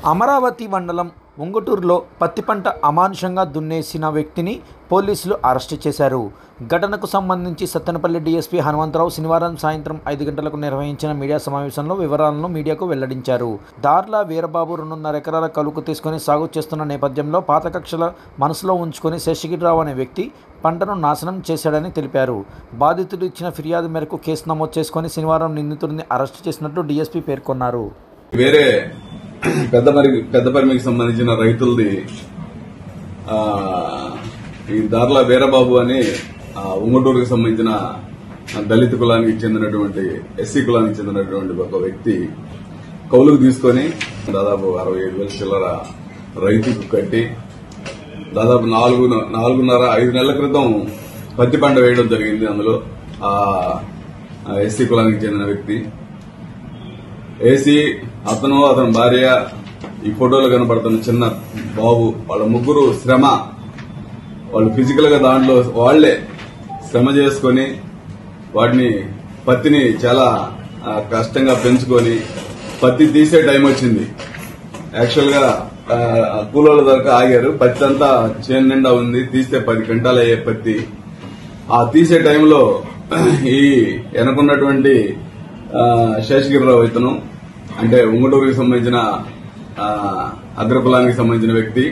అమరావతి మండలం ఉంగుటూరులో పత్తి పంట అమానుషంగా దున్నేసిన వ్యక్తిని పోలీసులు అరెస్టు చేశారు. ఘటనకు సంబంధించి సత్తెనపల్లి డీఎస్పీ హనుమంతరావు శనివారం సాయంత్రం 5 గంటలకు నిర్వహించిన మీడియా సమావేశంలో వివరాలను మీడియాకు వెల్లడించారు. దార్ల వీరబాబు 2.5 ఎకరాల కలుపు తీసుకుని సాగు చేస్తున్న నేపథ్యంలో పాత కక్షల మనసులో ఉంచుకొని శేషగిరిరావు అనే వ్యక్తి పంటను నాశనం చేశాడని తెలిపారు. బాధితుడు ఇచ్చిన ఫిర్యాదు మేరకు కేసు నమోదు చేసుకుని శనివారం నిందితుడిని అరెస్టు చేసినట్లు డీఎస్పీ పేర్కొన్నారు. వేరే పెద్దపరిమికి సంబంధించిన రైతులది ఈ దార్ల వీరబాబు అని ఉంగుటూరుకు సంబంధించిన దళిత కులానికి చెందినటువంటి ఎస్సీ కులానికి చెందినటువంటి ఒక వ్యక్తి కౌలుకు తీసుకుని దాదాపు 67,000 చిల్లర రైతుకు కట్టి దాదాపు 4.5 నెలల క్రితం పత్తి పంట వేయడం జరిగింది. అందులో ఎస్సీ కులానికి చెందిన వ్యక్తి ఏసీ అతని భార్య ఈ ఫోటోలో కనబడుతున్న చిన్న బాబు వాళ్ళ ముగ్గురు శ్రమ వాళ్ళు ఫిజికల్ గా దాంట్లో వాళ్లే శ్రమ చేసుకుని వాటిని పత్తిని చాలా కష్టంగా పెంచుకొని పత్తి తీసే టైం వచ్చింది. యాక్చువల్ గా కూలోళ్ళ దొరక ఆగారు. పత్తి అంతా చేను నిండా ఉంది. తీస్తే 10 క్వింటాలు అయ్యే పత్తి. ఆ తీసే టైంలో ఈ వెనకున్నటువంటి శేషగిరిరావు ఇతను అంటే ఉంగుటూరుకి సంబంధించిన అగ్రకులానికి సంబంధించిన వ్యక్తి